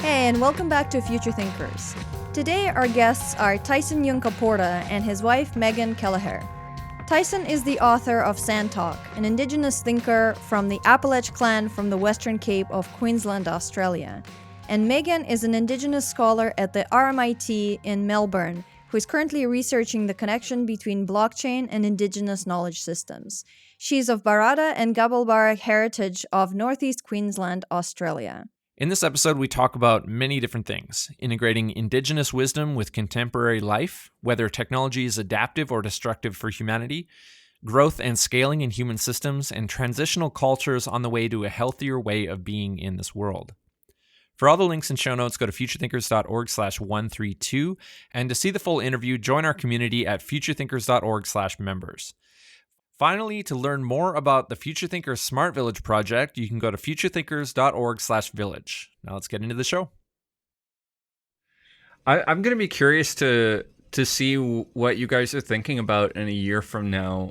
Hey, and welcome back to Future Thinkers. Today, our guests are Tyson Yunkaporta and his wife, Megan Kelleher. Tyson is the author of Sand Talk, an Indigenous thinker from the Appalachian clan from the Western Cape of Queensland, Australia. And Megan is an Indigenous scholar at the RMIT in Melbourne, who is currently researching the connection between blockchain and Indigenous knowledge systems. She's of Barada and Gabalbara heritage of Northeast Queensland, Australia. In this episode, we talk about many different things, integrating Indigenous wisdom with contemporary life, whether technology is adaptive or destructive for humanity, growth and scaling in human systems, and transitional cultures on the way to a healthier way of being in this world. For all the links and show notes, go to futurethinkers.org/132, and to see the full interview, join our community at futurethinkers.org/members. Finally, to learn more about the Future Thinkers Smart Village project, you can go to futurethinkers.org/village. Now let's get into the show. I'm going to be curious to see what you guys are thinking about in a year from now,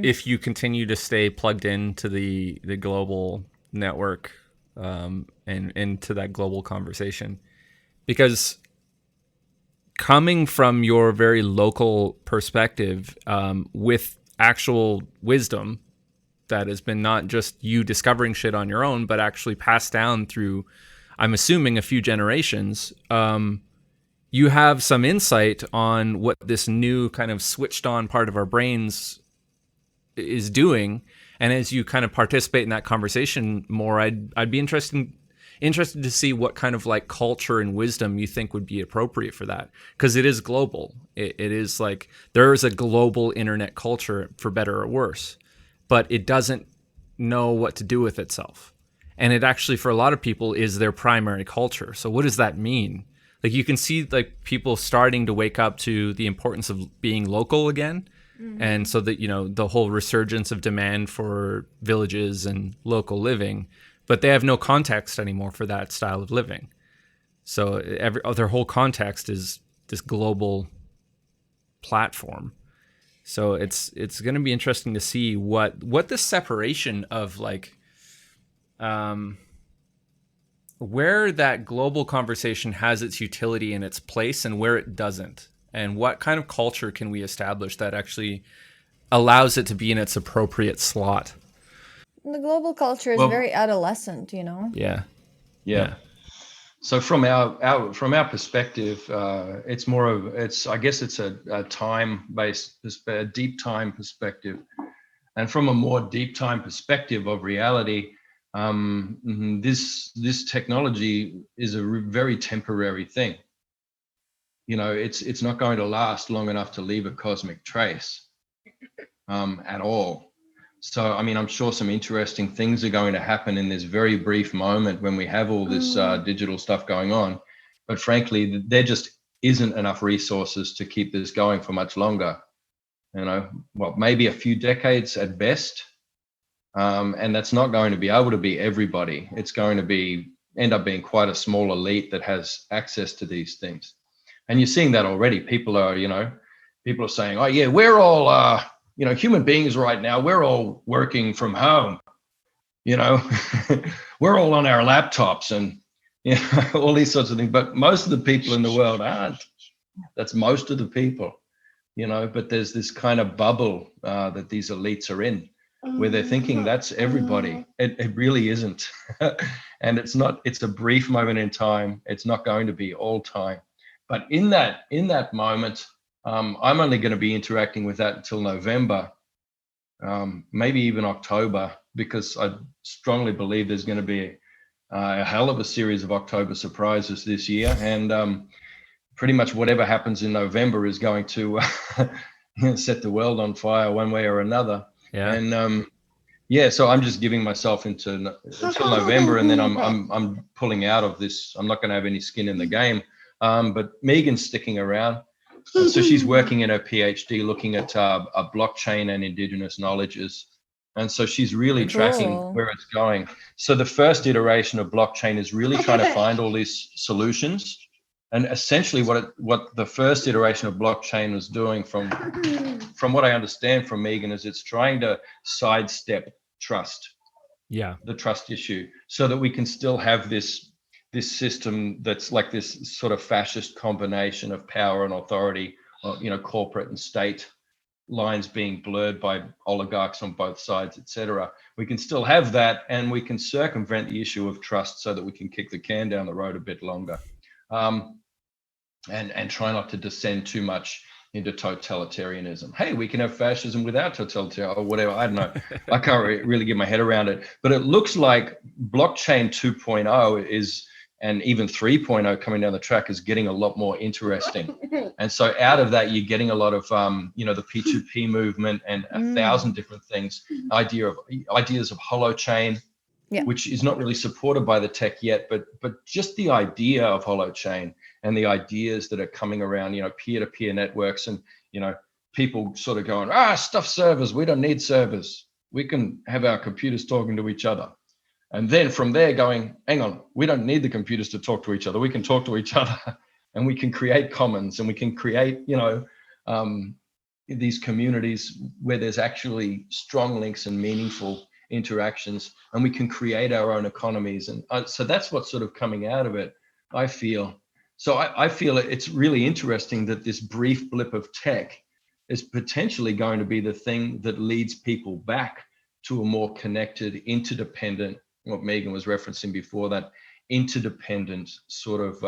if you continue to stay plugged into the global network and into that global conversation. Because coming from your very local perspective with actual wisdom that has been not just you discovering shit on your own, but actually passed down through, I'm assuming, a few generations, you have some insight on what this new kind of switched on part of our brains is doing. And as you kind of participate in that conversation more, I'd be interested to see what kind of like culture and wisdom you think would be appropriate for that, because it is global. It is like there is a global internet culture, for better or worse, but it doesn't know what to do with itself. And it actually, for a lot of people, is their primary culture. So what does that mean? Like you can see like people starting to wake up to the importance of being local again. And so that, you know, the whole resurgence of demand for villages and local living, but they have no context anymore for that style of living. So their whole context is this global platform. So it's going to be interesting to see what the separation of like where that global conversation has its utility and its place and where it doesn't, and what kind of culture can we establish that actually allows it to be in its appropriate slot. The global culture is very adolescent, you know? Yeah. So from our perspective, it's more of a time-based, a deep time perspective, and from a more deep time perspective of reality, this technology is a very temporary thing. You know, it's not going to last long enough to leave a cosmic trace at all. So, I mean, I'm sure some interesting things are going to happen in this very brief moment when we have all this digital stuff going on. But frankly, there just isn't enough resources to keep this going for much longer. You know, well, maybe a few decades at best. And that's not going to be able to be everybody. It's going to end up being quite a small elite that has access to these things. And you're seeing that already. People are saying, oh yeah, we're all, human beings right now, we're all working from home, we're all on our laptops and, all these sorts of things. But most of the people in the world aren't. That's most of the people, but there's this kind of bubble that these elites are in, where they're thinking that's everybody. It really isn't. And it's not, it's a brief moment in time. It's not going to be all time. But in that moment, I'm only going to be interacting with that until November, maybe even October, because I strongly believe there's going to be a hell of a series of October surprises this year. And pretty much whatever happens in November is going to set the world on fire one way or another. Yeah. And so I'm just giving myself until November, and then I'm pulling out of this. I'm not going to have any skin in the game. But Megan's sticking around. So she's working in her PhD looking at a blockchain and Indigenous knowledges. And so she's really tracking where it's going. So the first iteration of blockchain is really trying to find all these solutions. And essentially what the first iteration of blockchain was doing, from what I understand from Megan, is it's trying to sidestep trust. Yeah. The trust issue, so that we can still have this this system that's like this sort of fascist combination of power and authority, corporate and state lines being blurred by oligarchs on both sides, etc. We can still have that, and we can circumvent the issue of trust so that we can kick the can down the road a bit longer, and try not to descend too much into totalitarianism. Hey, we can have fascism without totalitarianism or whatever. I don't know. I can't really get my head around it. But it looks like blockchain 2.0 is, and even 3.0 coming down the track, is getting a lot more interesting. And so out of that, you're getting a lot of, the P2P movement and 1,000 different things, ideas of holochain, which is not really supported by the tech yet, but just the idea of holochain and the ideas that are coming around, peer-to-peer networks, and, people sort of going, stuff servers, we don't need servers. We can have our computers talking to each other. And then from there going, hang on, we don't need the computers to talk to each other. We can talk to each other, and we can create commons, and we can create, these communities where there's actually strong links and meaningful interactions, and we can create our own economies. And so that's what's sort of coming out of it, I feel. So I feel it's really interesting that this brief blip of tech is potentially going to be the thing that leads people back to a more connected, interdependent, what Megan was referencing before, that interdependent sort of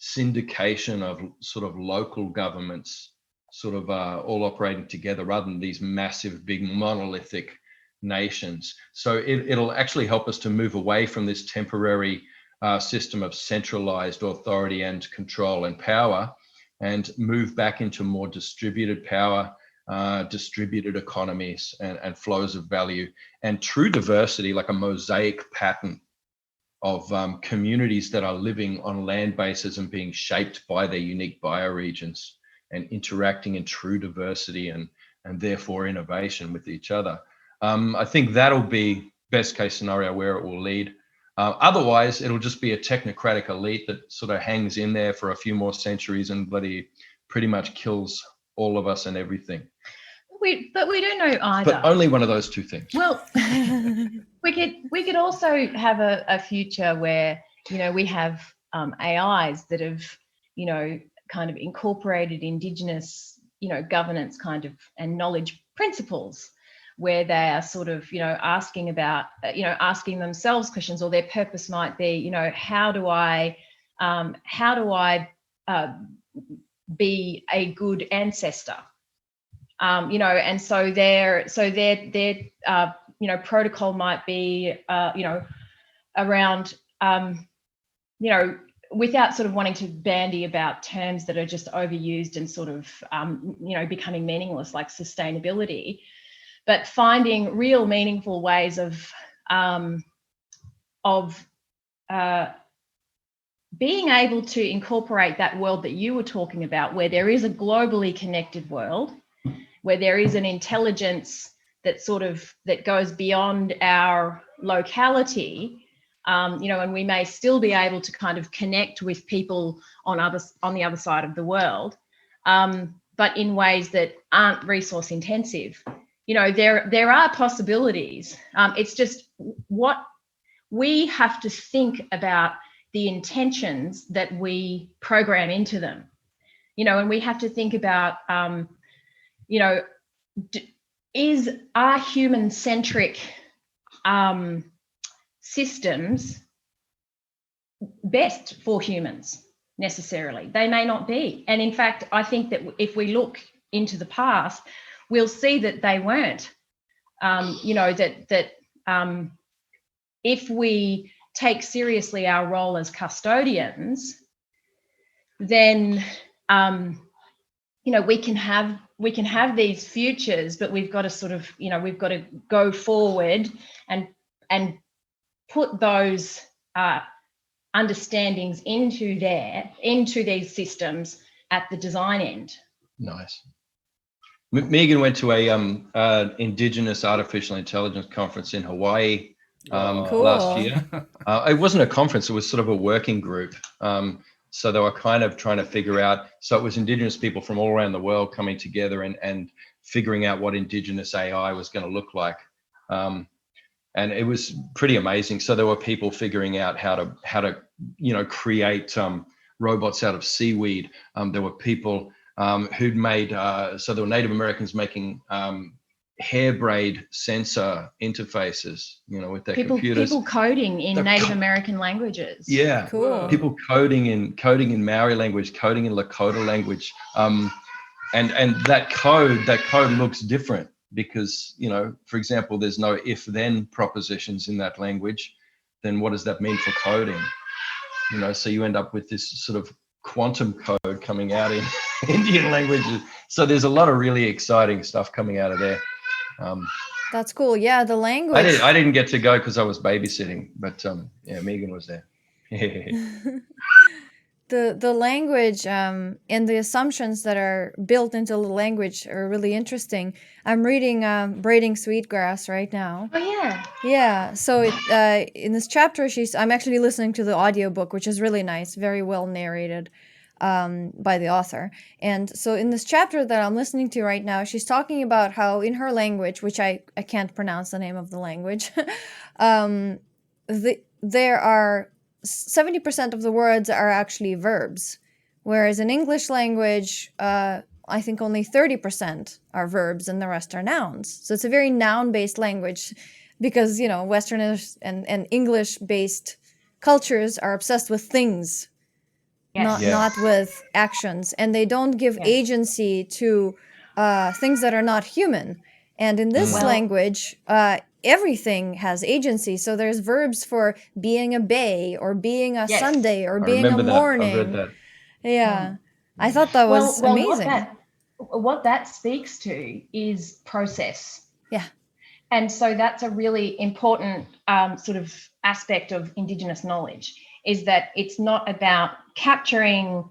syndication of sort of local governments sort of all operating together, rather than these massive, big, monolithic nations. So it'll actually help us to move away from this temporary system of centralized authority and control and power, and move back into more distributed power, distributed economies, and flows of value, and true diversity, like a mosaic pattern of communities that are living on land bases and being shaped by their unique bioregions and interacting in true diversity and therefore innovation with each other. I think that'll be best case scenario where it will lead. Otherwise, it'll just be a technocratic elite that sort of hangs in there for a few more centuries and pretty much kills all of us and everything. But we don't know either. But only one of those two things. Well, we could also have a future where, we have AIs that have, kind of incorporated Indigenous, governance kind of and knowledge principles, where they are sort of, asking about, asking themselves questions, or their purpose might be, how do I be a good ancestor? And so their protocol might be, around, without sort of wanting to bandy about terms that are just overused and sort of, becoming meaningless, like sustainability, but finding real meaningful ways of being able to incorporate that world that you were talking about, where there is a globally connected world, where there is an intelligence that goes beyond our locality, and we may still be able to kind of connect with people on the other side of the world, but in ways that aren't resource intensive. There are possibilities. It's just what we have to think about, the intentions that we program into them, and we have to think about, are human-centric systems best for humans necessarily? They may not be. And in fact, I think that if we look into the past, we'll see that they weren't. If we take seriously our role as custodians, then we can have these futures, but we've got to sort of, we've got to go forward and put those understandings into these systems at the design end. Nice. Megan went to a Indigenous Artificial Intelligence conference in Hawaii last year. It wasn't a conference, it was sort of a working group. So they were kind of trying to figure out, so it was Indigenous people from all around the world coming together and figuring out what Indigenous AI was going to look like. and it was pretty amazing. So there were people figuring out how to create robots out of seaweed. There were people who'd made so there were Native Americans making hair braid sensor interfaces, with their computers. People coding in Native American languages. Yeah, cool. People coding in Maori language, coding in Lakota language, and that code looks different because, for example, there's no if-then propositions in that language. Then what does that mean for coding? So you end up with this sort of quantum code coming out in Indian languages. So there's a lot of really exciting stuff coming out of there. That's cool. Yeah, the language. I didn't get to go because I was babysitting, but Megan was there. The language and the assumptions that are built into the language are really interesting. I'm reading Braiding Sweetgrass right now. Oh yeah. Yeah. So in this chapter, I'm actually listening to the audiobook, which is really nice, very well narrated by the author. And so in this chapter that I'm listening to right now, she's talking about how in her language, which I can't pronounce the name of the language, there are 70% of the words are actually verbs, whereas in English language, I think only 30% are verbs and the rest are nouns. So it's a very noun-based language because, Westerners and English-based cultures are obsessed with things, not with actions. And they don't give agency to things that are not human. And in this language, everything has agency. So there's verbs for being a bay or being a Sunday or being a morning. I read that. Yeah. I thought that was amazing. What that speaks to is process. Yeah. And so that's a really important sort of aspect of Indigenous knowledge, is that it's not about capturing,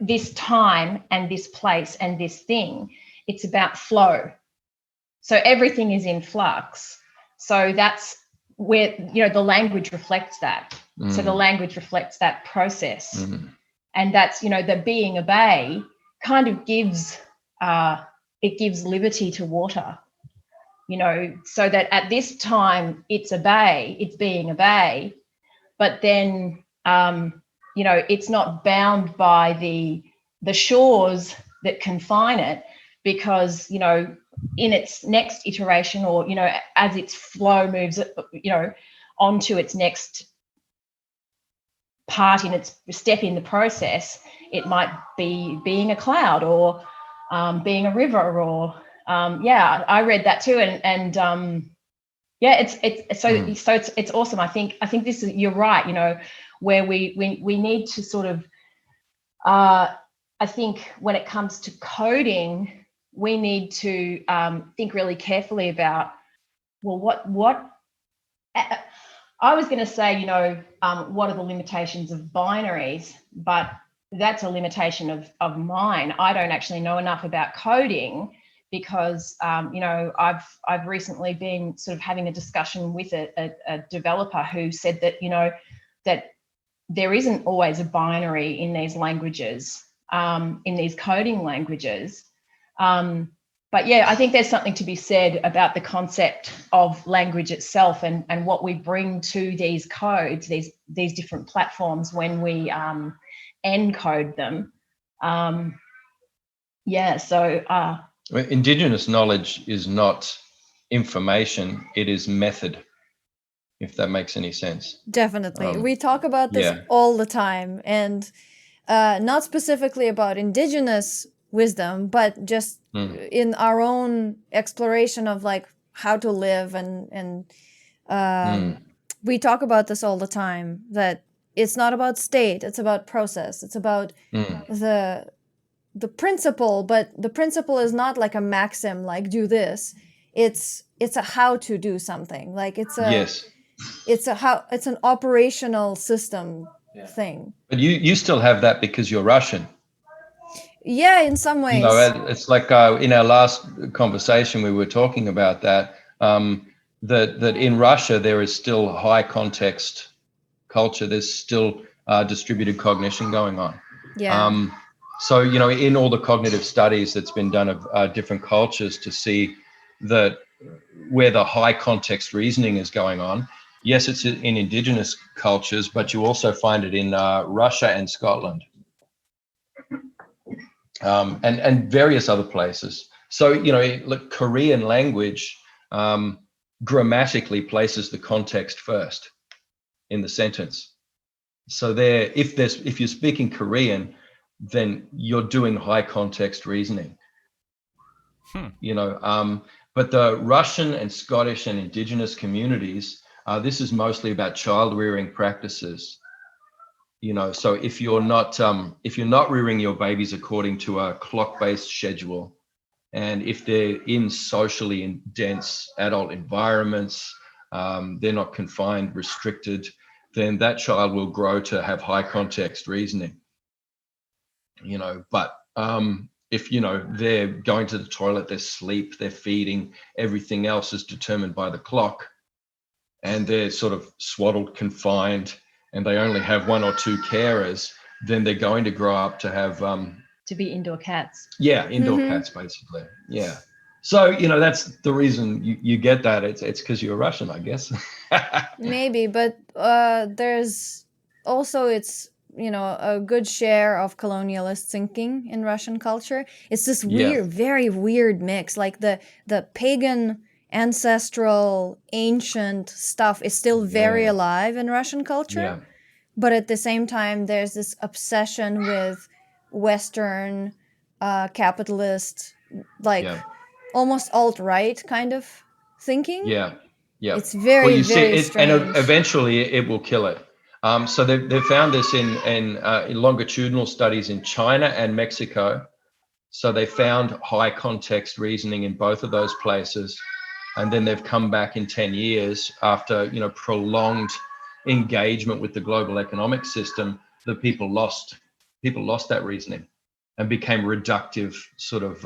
this time and this place and this thing. It's about flow. So everything is in flux. So that's where, the language reflects that. So the language reflects that process. And that's, the being a bay kind of gives, it gives liberty to water, so that at this time it's a bay, it's being a bay, but then, it's not bound by the shores that confine it, because, in its next iteration, or, as its flow moves, onto its next part in its step in the process, it might be being a cloud or being a river, or I read that too, and it's awesome. I think this is, you're right, where we need to sort of I think when it comes to coding, we need to think really carefully about, well, what I was going to say, what are the limitations of binaries, but that's a limitation of mine. I don't actually know enough about coding because, I've recently been sort of having a discussion with a developer who said that, that there isn't always a binary in these languages, in these coding languages. But yeah, I think there's something to be said about the concept of language itself and what we bring to these codes, these different platforms when we encode them. Indigenous knowledge is not information, it is method, if that makes any sense. Definitely. We talk about this all the time, and not specifically about Indigenous wisdom, but just in our own exploration of like how to live, and we talk about this all the time, that it's not about state, it's about process, it's about the principle, but the principle is not like a maxim, like do this. It's a how to do something, like it's an operational system thing. But you still have that because you're Russian. Yeah, in some ways. It's like in our last conversation we were talking about that in Russia there is still high context culture. There's still distributed cognition going on. Yeah. So in all the cognitive studies that's been done of different cultures, to see that where the high context reasoning is going on. Yes, it's in indigenous cultures, but you also find it in Russia and Scotland, and various other places. So, look, Korean language grammatically places the context first in the sentence. So if you're speaking Korean, then you're doing high context reasoning. But the Russian and Scottish and indigenous communities, this is mostly about child rearing practices. So if you're not rearing your babies according to a clock-based schedule, and if they're in socially dense adult environments, they're not confined, restricted, then that child will grow to have high context reasoning. But if they're going to the toilet, they're sleep, they're feeding, everything else is determined by the clock, and they're sort of swaddled, confined, and they only have one or two carers, then they're going to grow up to have to be indoor cats. Yeah, indoor cats, basically. Yeah. So, that's the reason you get that. It's because you're Russian, I guess. Maybe, but there's also, it's a good share of colonialist thinking in Russian culture. It's this weird, very weird mix. Like the pagan, ancestral, ancient stuff is still very alive in Russian culture, but at the same time, there's this obsession with Western, capitalist, almost alt-right kind of thinking. Yeah. It's very, very strange. And eventually it will kill it. So they've found this in longitudinal studies in China and Mexico. So they found high context reasoning in both of those places. And then they've come back in 10 years after, prolonged engagement with the global economic system, that people lost that reasoning and became reductive sort of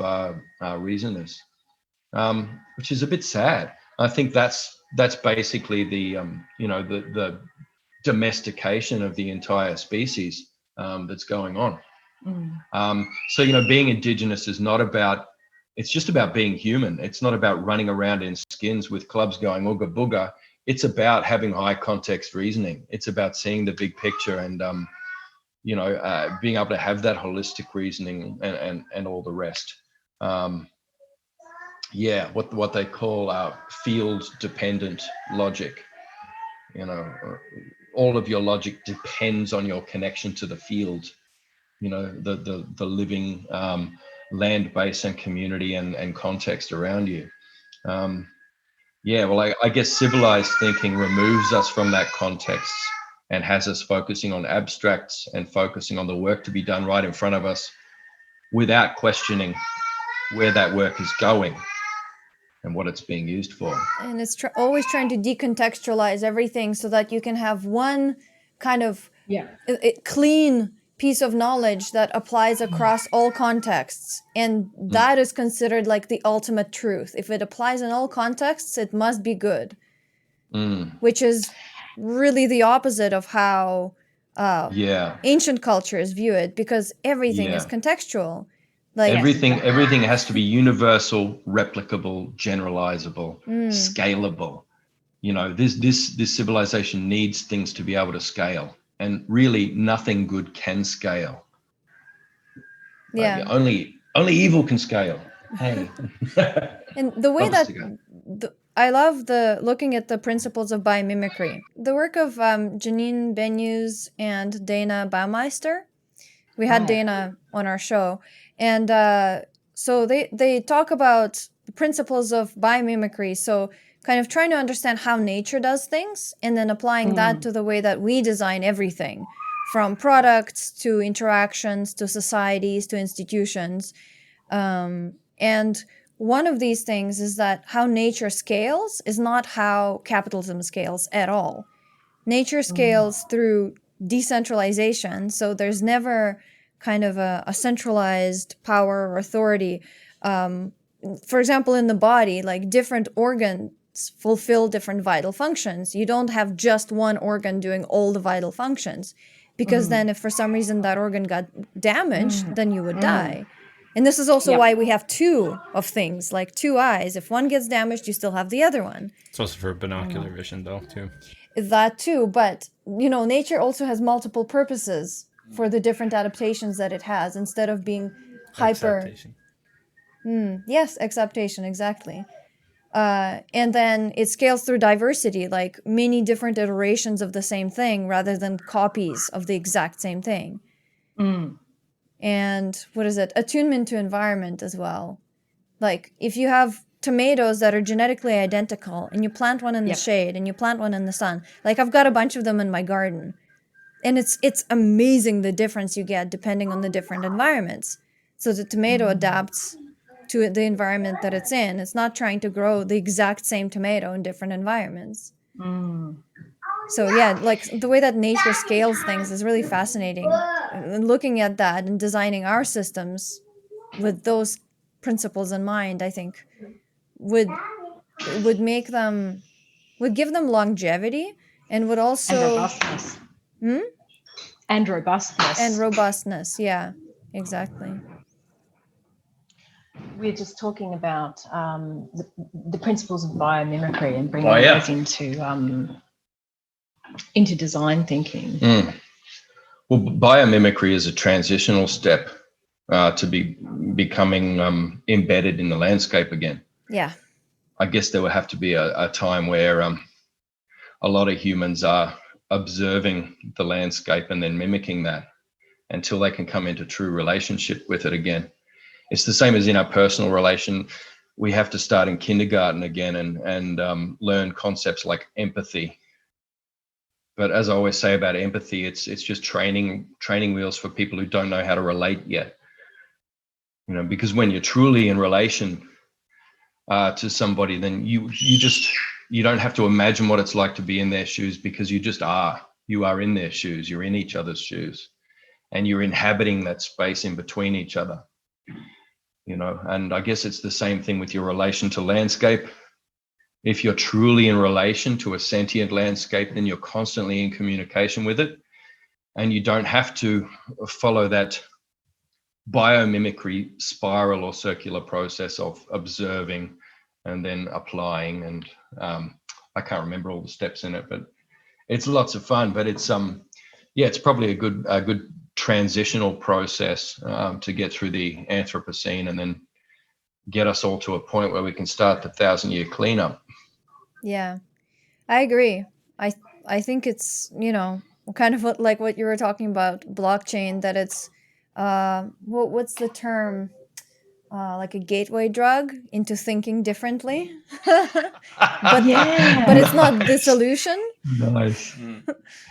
reasoners, which is a bit sad. I think that's basically the the domestication of the entire species that's going on. So being indigenous is not about, it's just about being human. It's not about running around in skins with clubs going ooga booga. It's about having high context reasoning. It's about seeing the big picture and being able to have that holistic reasoning and all the rest. What they call field dependent logic. All of your logic depends on your connection to the field, the living land base and community and context around you. I guess civilized thinking removes us from that context and has us focusing on abstracts and focusing on the work to be done right in front of us without questioning where that work is going and what it's being used for. And it's always trying to decontextualize everything so that you can have one kind of clean piece of knowledge that applies across all contexts. And that is considered like the ultimate truth. If it applies in all contexts, it must be good. Which is really the opposite of how ancient cultures view it, because everything is contextual. Like everything has to be universal, replicable, generalizable, scalable. This civilization needs things to be able to scale, and really nothing good can scale. Only evil can scale. Hey. And the way that I love looking at the principles of biomimicry. The work of Janine Benyus and Dana Baumeister. We had Dana on our show. And so they talk about the principles of biomimicry. So kind of trying to understand how nature does things and then applying that to the way that we design everything, from products to interactions to societies to institutions. And one of these things is that how nature scales is not how capitalism scales at all. Nature scales through decentralization. So there's never kind of a centralized power or authority. For example, in the body, like different organs fulfill different vital functions. You don't have just one organ doing all the vital functions, because then if for some reason that organ got damaged, then you would die. And this is also Yep. why we have two of things, like two eyes. If one gets damaged, you still have the other one. It's also for binocular vision, though, too. That too, but nature also has multiple purposes for the different adaptations that it has, instead of being hyper. Acceptation. Yes, acceptation, exactly. And then it scales through diversity, like many different iterations of the same thing rather than copies of the exact same thing. And what is it? Attunement to environment as well. Like if you have tomatoes that are genetically identical and you plant one in the shade and you plant one in the sun, like I've got a bunch of them in my garden, and it's amazing the difference you get depending on the different environments. So the tomato adapts to the environment that it's in. It's not trying to grow the exact same tomato in different environments. So yeah, like the way that nature scales things is really fascinating. And looking at that and designing our systems with those principles in mind, I think would make them, would give them longevity, and would also And robustness. And robustness. And robustness, yeah, exactly. We're just talking about the principles of biomimicry and bringing those into design thinking. Well, biomimicry is a transitional step to be becoming embedded in the landscape again. Yeah. I guess there will have to be a time where a lot of humans are observing the landscape and then mimicking that until they can come into true relationship with it again. It's the same as in our personal relation. We have to start in kindergarten again and learn concepts like empathy. But as I always say about empathy, it's just training wheels for people who don't know how to relate yet. Because when you're truly in relation to somebody, then you don't have to imagine what it's like to be in their shoes, because you just are. You are in their shoes. You're in each other's shoes, and you're inhabiting that space in between each other. And I guess it's the same thing with your relation to landscape. If you're truly in relation to a sentient landscape, then you're constantly in communication with it, and you don't have to follow that biomimicry spiral or circular process of observing and then applying. And I can't remember all the steps in it, but it's lots of fun. But it's it's probably a good transitional process to get through the Anthropocene and then get us all to a point where we can start the 1,000-year cleanup. Yeah, I agree. I think it's, kind of like what you were talking about, blockchain, that it's what's the term? Like a gateway drug into thinking differently. but it's not the solution. Nice.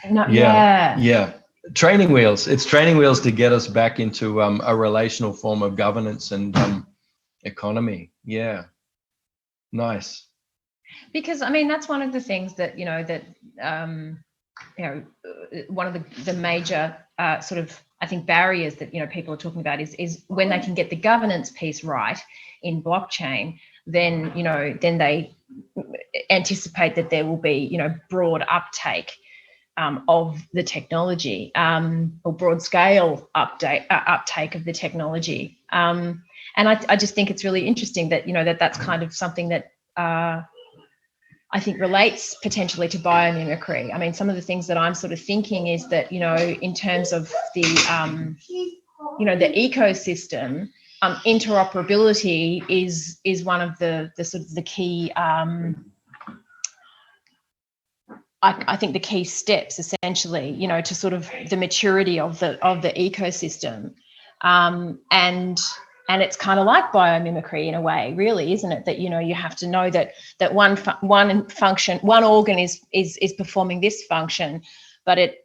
Yeah. Training wheels. It's training wheels to get us back into a relational form of governance and economy. Yeah. Nice. Because that's one of the things that one of the major sort of, I think, barriers that people are talking about is when they can get the governance piece right in blockchain, then they anticipate that there will be broad uptake of the technology, or broad scale uptake of the technology. And I just think it's really interesting that that's kind of something that I think relates potentially to biomimicry. Some of the things that I'm sort of thinking is that, in terms of the, the ecosystem, interoperability is one of the sort of the key, I think the key steps essentially, to sort of the maturity of the ecosystem. And it's kind of like biomimicry in a way, really, isn't it? That you have to know that one organ is performing this function, but it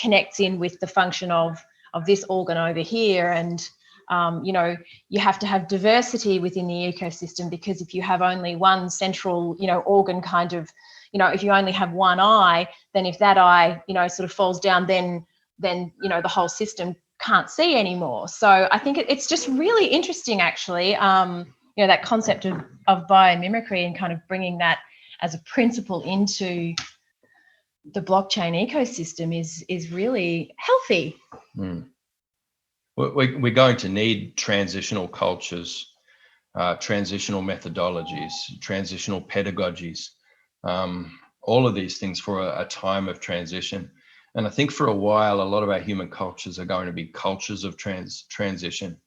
connects in with the function of this organ over here, and you have to have diversity within the ecosystem, because if you have only one central organ, kind of, if you only have one eye, then if that eye sort of falls down, then the whole system can't see anymore. So I think it's just really interesting, actually, that concept of biomimicry and kind of bringing that as a principle into the blockchain ecosystem is really healthy. we're going to need transitional cultures, transitional methodologies, transitional pedagogies, all of these things for a time of transition. And I think for a while, a lot of our human cultures are going to be cultures of transition.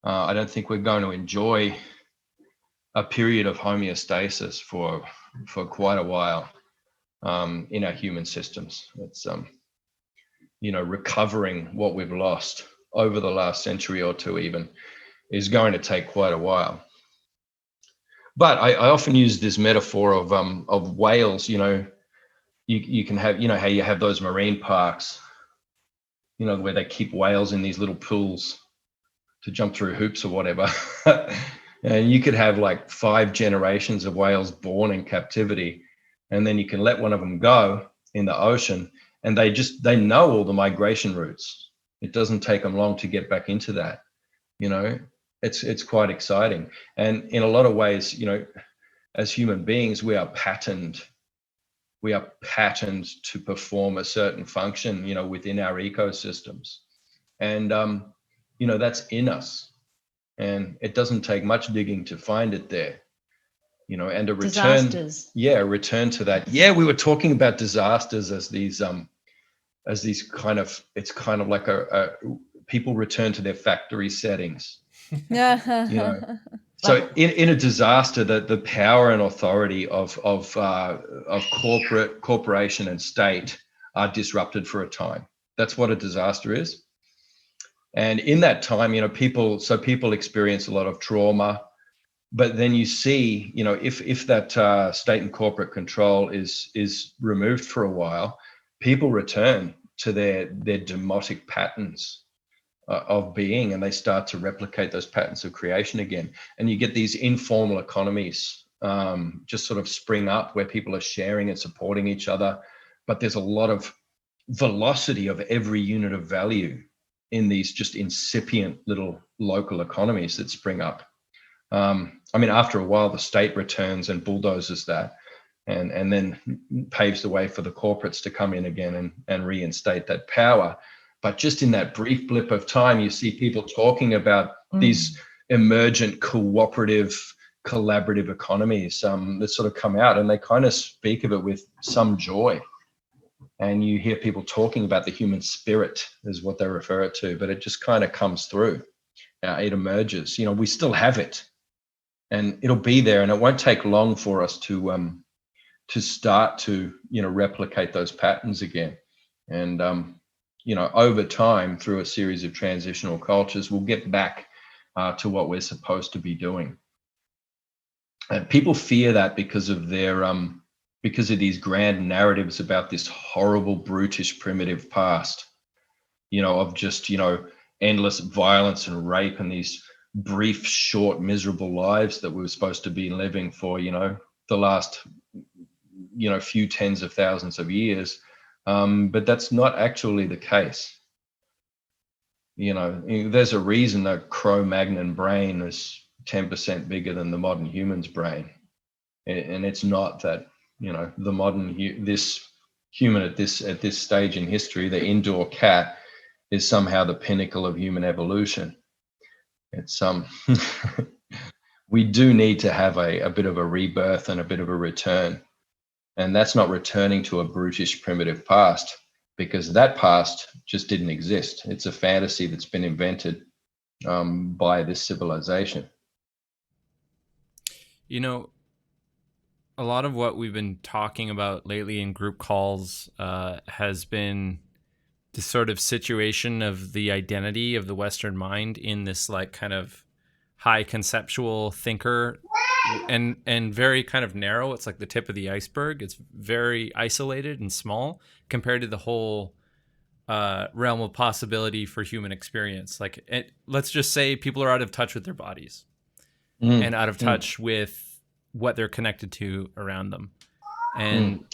I don't think we're going to enjoy a period of homeostasis for quite a while in our human systems. It's recovering what we've lost over the last century or two even is going to take quite a while. But I often use this metaphor of whales. You can have, how you have those marine parks, where they keep whales in these little pools to jump through hoops or whatever. And you could have like 5 generations of whales born in captivity, and then you can let one of them go in the ocean, and they know all the migration routes. It doesn't take them long to get back into that. It's quite exciting. And in a lot of ways, as human beings, we are patterned to perform a certain function, within our ecosystems. And that's in us. And it doesn't take much digging to find it there, and a return. Disasters. Yeah, a return to that. Yeah, we were talking about disasters as these kind of, it's kind of like a people return to their factory settings. So in a disaster, the power and authority of corporation and state are disrupted for a time. That's what a disaster is. And in that time, people experience a lot of trauma, but then you see, if that state and corporate control is removed for a while, people return to their demotic patterns of being, and they start to replicate those patterns of creation again. And you get these informal economies just sort of spring up where people are sharing and supporting each other, but there's a lot of velocity of every unit of value in these just incipient little local economies that spring up. After a while, the state returns and bulldozes that, and then paves the way for the corporates to come in again and reinstate that power. But just in that brief blip of time, you see people talking about these emergent cooperative, collaborative economies that sort of come out, and they kind of speak of it with some joy. And you hear people talking about the human spirit is what they refer it to, but it just kind of comes through. It emerges. We still have it, and it'll be there, and it won't take long for us to start to replicate those patterns again. And over time, through a series of transitional cultures, we'll get back to what we're supposed to be doing. And people fear that because of these grand narratives about this horrible, brutish, primitive past, of just, endless violence and rape and these brief, short, miserable lives that we were supposed to be living for, the last, few tens of thousands of years. But that's not actually the case. There's a reason that Cro-Magnon brain is 10% bigger than the modern human's brain. And it's not that, the modern, this human at this stage in history, the indoor cat, is somehow the pinnacle of human evolution. It's we do need to have a bit of a rebirth and a bit of a return. And that's not returning to a brutish, primitive past, because that past just didn't exist. It's a fantasy that's been invented by this civilization. A lot of what we've been talking about lately in group calls has been this sort of situation of the identity of the Western mind in this like kind of high conceptual thinker and very kind of narrow. It's like the tip of the iceberg. It's very isolated and small compared to the whole realm of possibility for human experience. Let's just say people are out of touch with their bodies and out of touch with what they're connected to around them. And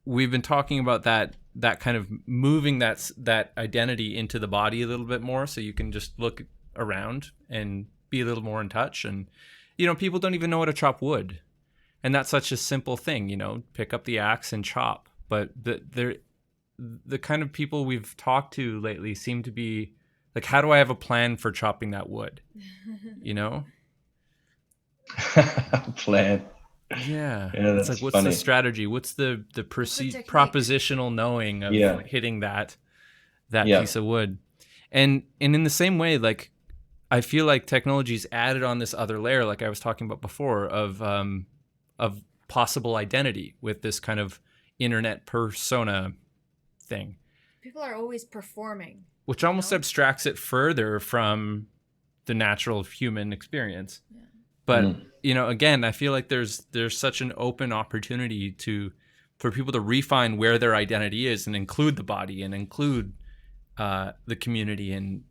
we've been talking about that kind of moving that identity into the body a little bit more, so you can just look around and be a little more in touch. And people don't even know how to chop wood, and that's such a simple thing. Pick up the axe and chop. But the kind of people we've talked to lately seem to be Like, how do I have a plan for chopping that wood? You know? Plan. Yeah. Yeah, It's that's like, what's funny. the strategy? What's the technique? propositional knowing of Yeah. hitting that Yeah. piece of wood? And in the same way, like, I feel like technology's added on this other layer, like I was talking about before, of possible identity with this kind of internet persona thing, People are always performing. which almost abstracts it further from the natural human experience. Yeah. But you know, again, I feel like there's such an open opportunity for people to refine where their identity is and include the body and include the community and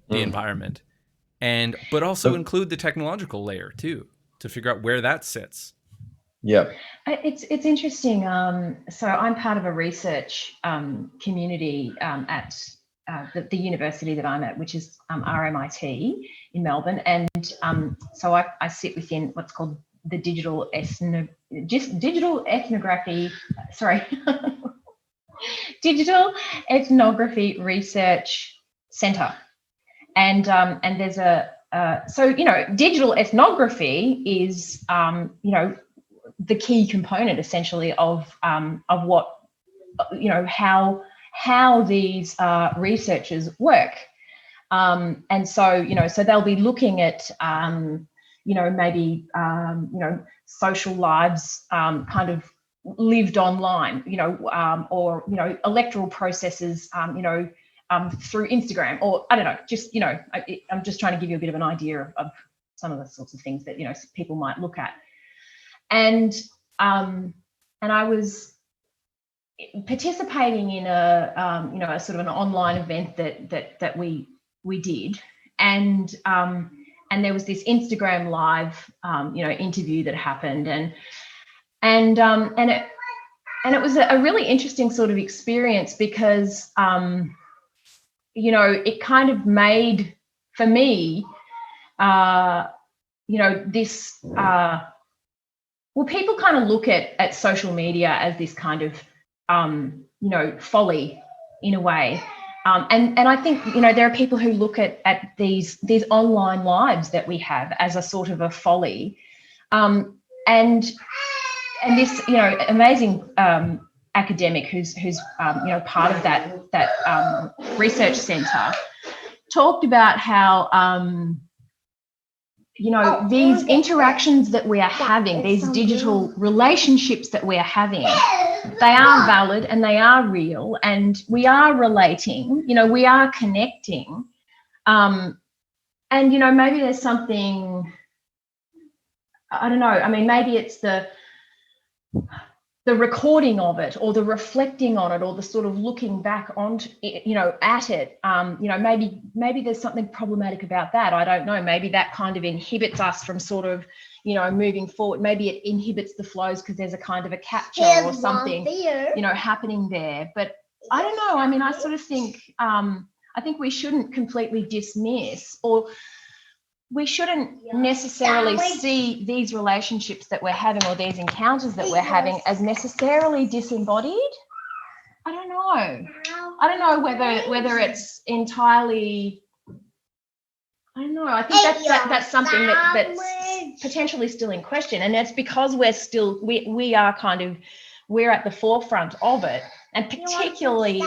the environment, but also include the technological layer too, to figure out where that sits. Yeah. It's interesting. So I'm part of a research community at the university that I'm at, which is RMIT in Melbourne, and so I sit within what's called the digital ethnography. Sorry, digital ethnography research centre, and there's so you know, digital ethnography is you know, the key component essentially of what, you know, how these researchers work, and so, you know, so they'll be looking at you know, maybe you know, social lives kind of lived online, you know, or, you know, electoral processes, you know, through Instagram, or I don't know, just, you know, I'm just trying to give you a bit of an idea of some of the sorts of things that, you know, people might look at. And I was participating in a you know, a sort of an online event that we did, and there was this Instagram live you know, interview that happened, and it was a really interesting sort of experience, because you know, it kind of made for me you know, this well, people kind of look at social media as this kind of, you know, folly in a way. And I think, you know, there are people who look at these online lives that we have as a sort of a folly. And this, you know, amazing academic who's you know, part of that research centre, talked about how you know, these interactions that we are having, these digital relationships that we are having, they are valid and they are real, and we are relating, you know, we are connecting. And, you know, maybe there's something, I don't know, I mean, maybe it's the recording of it, or the reflecting on it, or the sort of looking back on, you know, at it. You know, maybe there's something problematic about that. I don't know. Maybe that kind of inhibits us from sort of, you know, moving forward. Maybe it inhibits the flows because there's a kind of a capture or something, you know, happening there. But I don't know. I mean, I sort of think, I think we shouldn't completely dismiss, or we shouldn't necessarily see these relationships that we're having, or these encounters that we're having, as necessarily disembodied. I don't know whether it's entirely, I don't know. I think that's something that's potentially still in question, and that's because we are kind of, we're at the forefront of it, and particularly,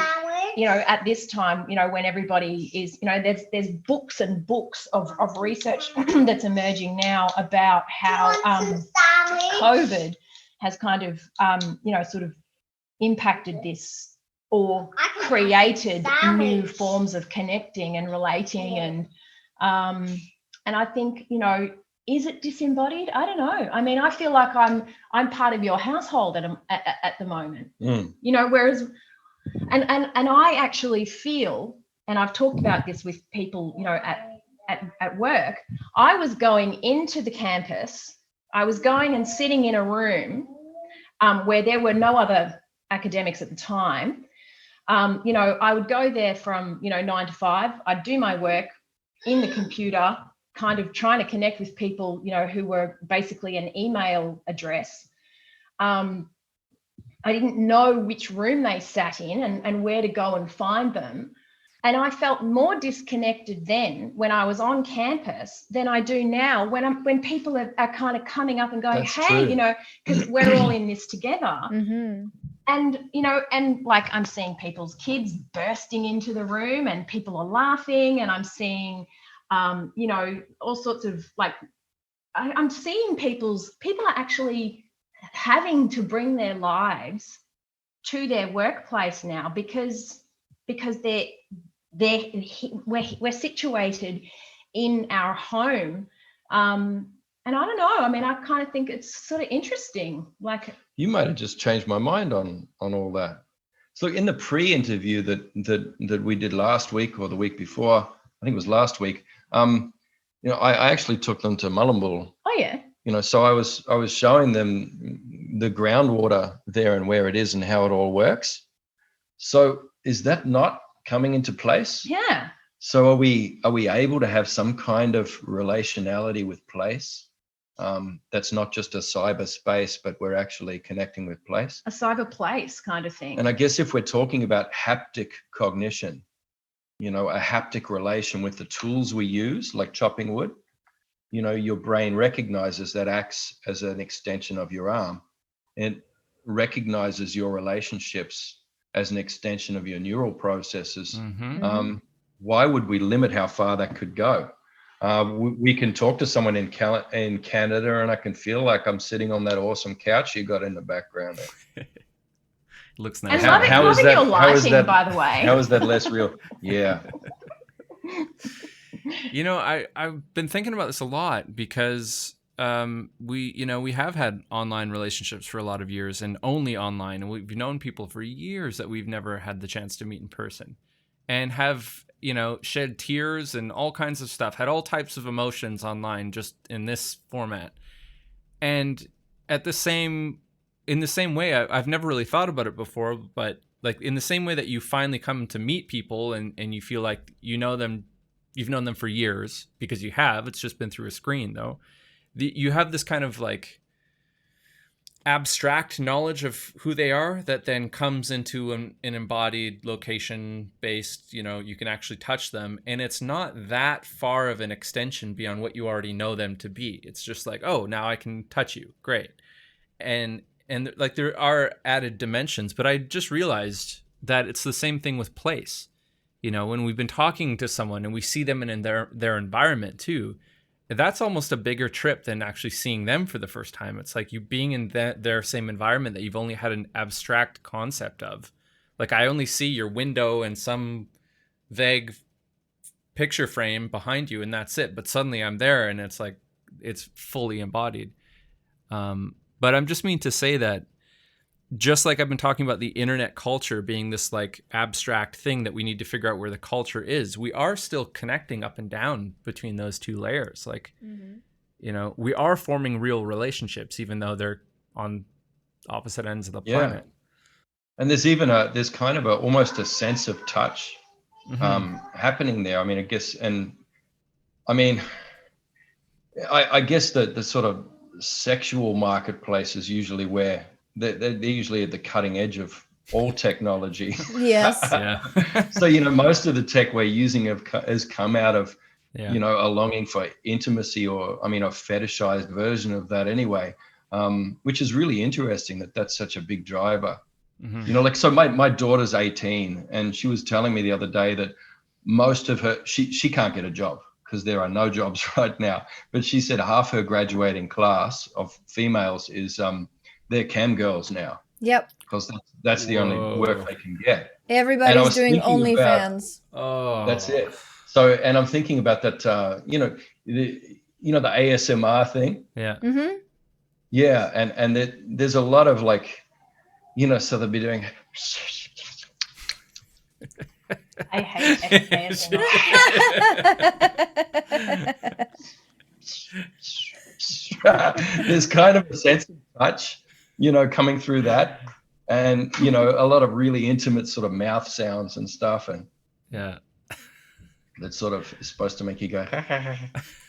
you know, at this time, you know, when everybody is, you know, there's books and books of research that's emerging now about how COVID has kind of you know, sort of impacted this, or created new forms of connecting and relating, and I think, you know, is it disembodied? I don't know. I mean, I feel like I'm part of your household at the moment. You know, whereas, and I actually feel, and I've talked about this with people, you know, at work. I was going into the campus. I was going and sitting in a room where there were no other academics at the time. You know, I would go there from, you know, 9 to 5. I'd do my work in the computer, kind of trying to connect with people, you know, who were basically an email address. I didn't know which room they sat in and where to go and find them. And I felt more disconnected then when I was on campus than I do now when people are kind of coming up and going, That's hey, true. you know, because we're all in this together. Mm-hmm. And, you know, and like I'm seeing people's kids bursting into the room and people are laughing, and I'm seeing, you know, all sorts of like, I'm seeing people are actually having to bring their lives to their workplace now because we're situated in our home. And I don't know, I mean, I kind of think it's sort of interesting. Like, You might have just changed my mind on all that. So in the pre-interview that we did last week or the week before, I think it was last week, you know, I actually took them to Mullumbul. oh yeah, You know, so I was showing them the groundwater there and where it is and how it all works. So is that not coming into place? yeah. So are we able to have some kind of relationality with place? That's not just a cyberspace, but we're actually connecting with place. A cyber place kind of thing. And I guess if we're talking about haptic cognition, you know, a haptic relation with the tools we use, like chopping wood, you know, your brain recognizes that acts as an extension of your arm. It recognizes your relationships as an extension of your neural processes. Mm-hmm. Why would we limit how far that could go? We can talk to someone in Canada, and I can feel like I'm sitting on that awesome couch you got in the background there. Looks And nice. loving your lighting, by the way. How is that less real? Yeah. You know, I've been thinking about this a lot because we have had online relationships for a lot of years and only online, and we've known people for years that we've never had the chance to meet in person, and have, you know, shed tears and all kinds of stuff, had all types of emotions online just in this format. And in the same way, I've never really thought about it before, but like in the same way that you finally come to meet people and you feel like you know them, you've known them for years because you have, it's just been through a screen though. You have this kind of like abstract knowledge of who they are that then comes into an embodied location based, you know, you can actually touch them, and it's not that far of an extension beyond what you already know them to be. It's just like, oh, now I can touch you, great. And like there are added dimensions, but I just realized that it's the same thing with place. You know, when we've been talking to someone and we see them in their environment too, that's almost a bigger trip than actually seeing them for the first time. It's like you being in their same environment that you've only had an abstract concept of. Like I only see your window and some vague picture frame behind you, and that's it. But suddenly I'm there, and it's like it's fully embodied. But I'm just mean to say that just like I've been talking about the internet culture being this like abstract thing that we need to figure out where the culture is, we are still connecting up and down between those two layers. Like, you know, we are forming real relationships, even though they're on opposite ends of the planet. And there's kind of almost a sense of touch happening there. I mean, I guess, and I mean, I guess the sort of sexual marketplace is usually where they're usually at the cutting edge of all technology. Yes. Yeah. So, you know, most of the tech we're using has come out of, Yeah. you know, a longing for intimacy, or, I mean, a fetishized version of that anyway, which is really interesting that's such a big driver. You know, like, so my daughter's 18, and she was telling me the other day that most of her, she can't get a job because there are no jobs right now. But she said half her graduating class of females is they're cam girls now. Yep. Because that's the only work they can get. Everybody's doing OnlyFans. Oh, that's it. So, and I'm thinking about that, you know, the ASMR thing. Yeah. Mm-hmm. Yeah. And there's a lot of like, you know, so they'll be doing. I hate ASMR. There's kind of a sense of touch, you know, coming through that, and, you know, a lot of really intimate sort of mouth sounds and stuff, and yeah, that sort of is supposed to make you go. But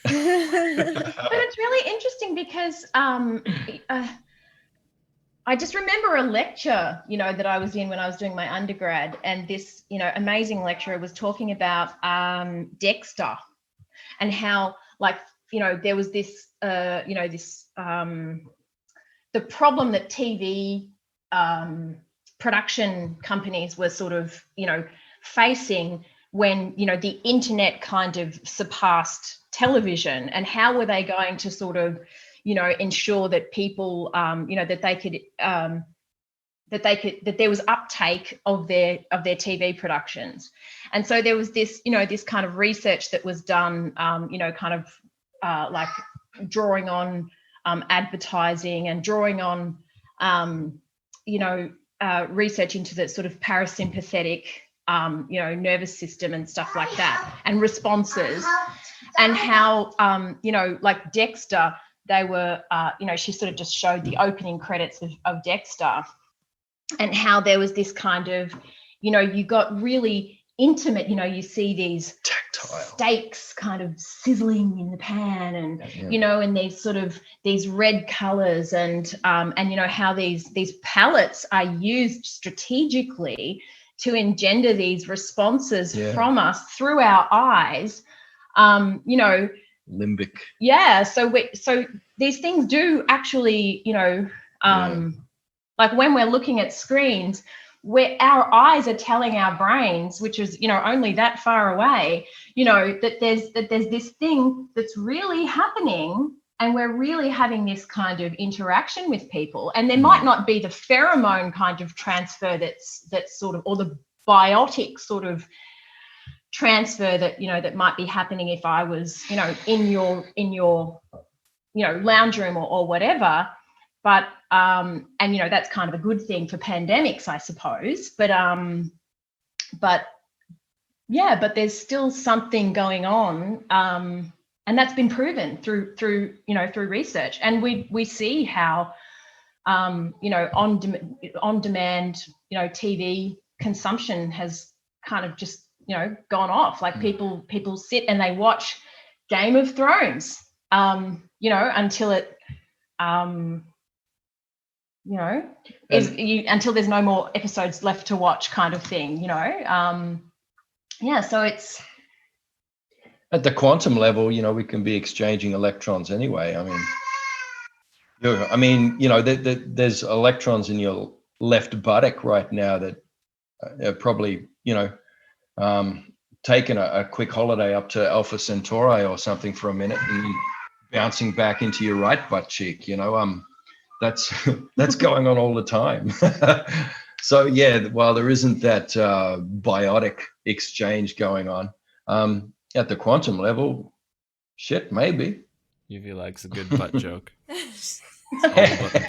it's really interesting because I just remember a lecture, that I was in when I was doing my undergrad, and this, amazing lecturer was talking about Dexter, and how, like, there was this, the problem that TV production companies were sort of, facing when, the internet kind of surpassed television, and how were they going to sort of, ensure that people, that there was uptake of their TV productions. And so there was this, this kind of research that was done, like drawing on advertising, and drawing on, research into the sort of parasympathetic, nervous system and stuff like that, and responses, and how, like Dexter, they were, she sort of just showed the opening credits of Dexter, and how there was this kind of, you got really intimate, you see these tactile steaks kind of sizzling in the pan, and and these sort of these red colors, and how these palettes are used strategically to engender these responses from us through our eyes, limbic. Yeah, so these things do actually, like when we're looking at screens, where our eyes are telling our brains, which is, only that far away, that there's this thing that's really happening, and we're really having this kind of interaction with people. And there might not be the pheromone kind of transfer that's sort of, or the biotic sort of transfer that, that might be happening if I was, in your lounge room or whatever. But and that's kind of a good thing for pandemics, I suppose. But there's still something going on, and that's been proven through research. And we see how on demand TV consumption has kind of just gone off. Like people sit and they watch Game of Thrones, until it until there's no more episodes left to watch, kind of thing, so it's at the quantum level, we can be exchanging electrons anyway. There's electrons in your left buttock right now that are probably taking a quick holiday up to Alpha Centauri or something for a minute, and bouncing back into your right butt cheek. That's going on all the time. So while there isn't that biotic exchange going on, at the quantum level, shit, maybe. UV likes a good butt joke. It's all about the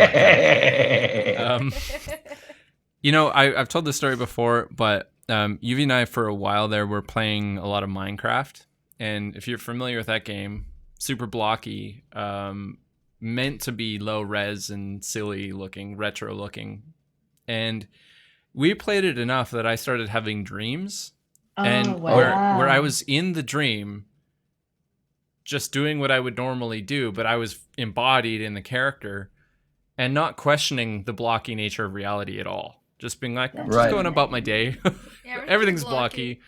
butt. I've told this story before, but UV and I, for a while there, were playing a lot of Minecraft. And if you're familiar with that game, super blocky, meant to be low res and silly looking, retro looking. And we played it enough that I started having dreams. Where I was in the dream just doing what I would normally do, but I was embodied in the character and not questioning the blocky nature of reality at all. Just being like, I'm just going about my day. Everything's blocky.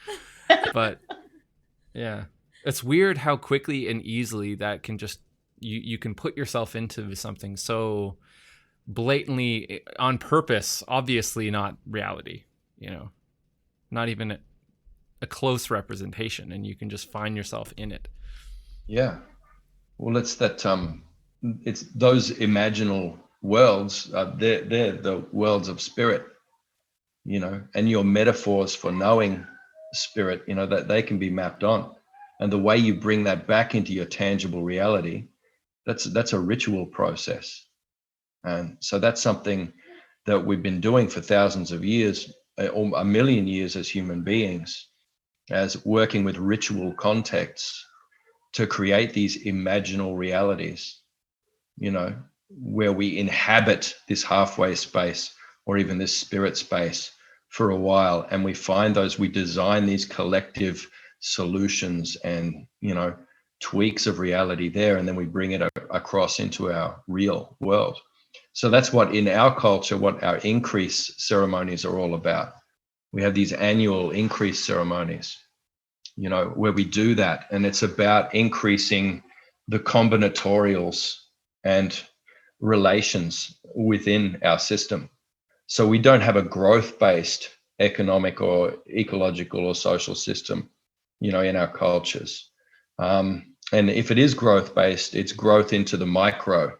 But yeah, it's weird how quickly and easily that can just, you can put yourself into something so blatantly on purpose, obviously not reality, not even a close representation, and you can just find yourself in it. Yeah. Well, it's that, it's those imaginal worlds, they're the worlds of spirit, and your metaphors for knowing spirit, that they can be mapped on. And the way you bring that back into your tangible reality, that's a ritual process. And so that's something that we've been doing for thousands of years, or a million years as human beings, as working with ritual contexts to create these imaginal realities, where we inhabit this halfway space or even this spirit space for a while. And we design these collective solutions and, tweaks of reality there. And then we bring it across into our real world. So that's what in our culture, what our increase ceremonies are all about. We have these annual increase ceremonies, where we do that. And it's about increasing the combinatorials and relations within our system. So we don't have a growth-based economic or ecological or social system, in our cultures. And if it is growth-based, it's growth into the micro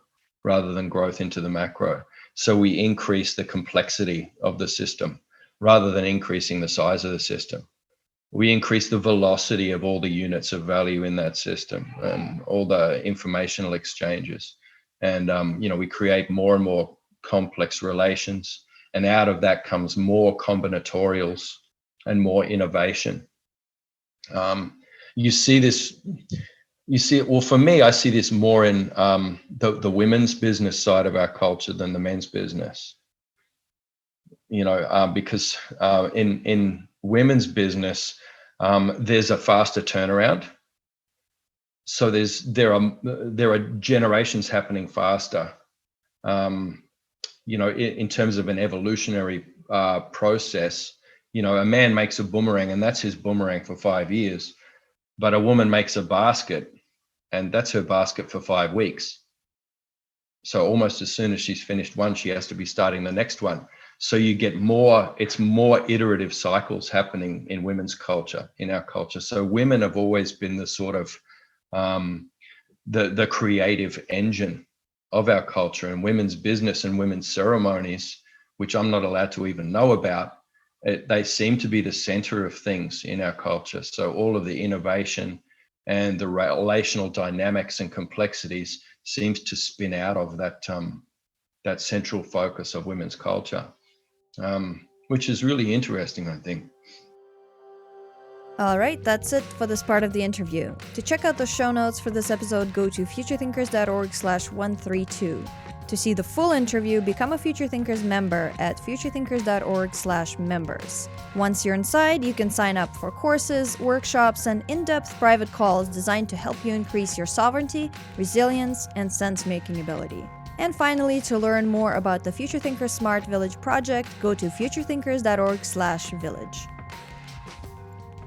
rather than growth into the macro. So we increase the complexity of the system rather than increasing the size of the system. We increase the velocity of all the units of value in that system and all the informational exchanges. And, we create more and more complex relations. And out of that comes more combinatorials and more innovation. You see it, well, for me, I see this more in the women's business side of our culture than the men's business. Because in women's business, there's a faster turnaround. So there are generations happening faster. In terms of an evolutionary process, a man makes a boomerang and that's his boomerang for 5 years, but a woman makes a basket and that's her basket for 5 weeks. So almost as soon as she's finished one, she has to be starting the next one. So you get it's more iterative cycles happening in women's culture, in our culture. So women have always been the sort of the creative engine of our culture, and women's business and women's ceremonies, which I'm not allowed to even know about, they seem to be the center of things in our culture. So all of the innovation and the relational dynamics and complexities seems to spin out of that central focus of women's culture, which is really interesting, I think. All right, that's it for this part of the interview. To check out the show notes for this episode, go to futurethinkers.org/132. To see the full interview, become a Future Thinkers member at futurethinkers.org/members. Once you're inside, you can sign up for courses, workshops, and in-depth private calls designed to help you increase your sovereignty, resilience, and sense-making ability. And finally, to learn more about the Future Thinkers Smart Village project, go to futurethinkers.org/village.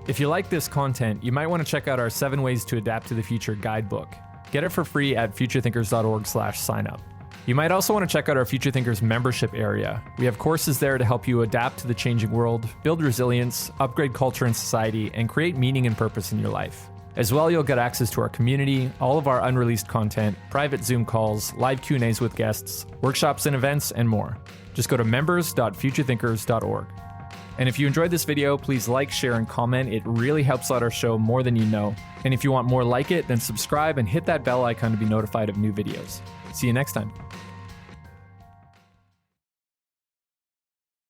If you like this content, you might want to check out our 7 Ways to Adapt to the Future guidebook. Get it for free at futurethinkers.org/signup. You might also want to check out our Future Thinkers membership area. We have courses there to help you adapt to the changing world, build resilience, upgrade culture and society, and create meaning and purpose in your life. As well, you'll get access to our community, all of our unreleased content, private Zoom calls, live Q&As with guests, workshops and events, and more. Just go to members.futurethinkers.org. And if you enjoyed this video, please like, share, and comment. It really helps out our show more than you know. And if you want more like it, then subscribe and hit that bell icon to be notified of new videos. See you next time.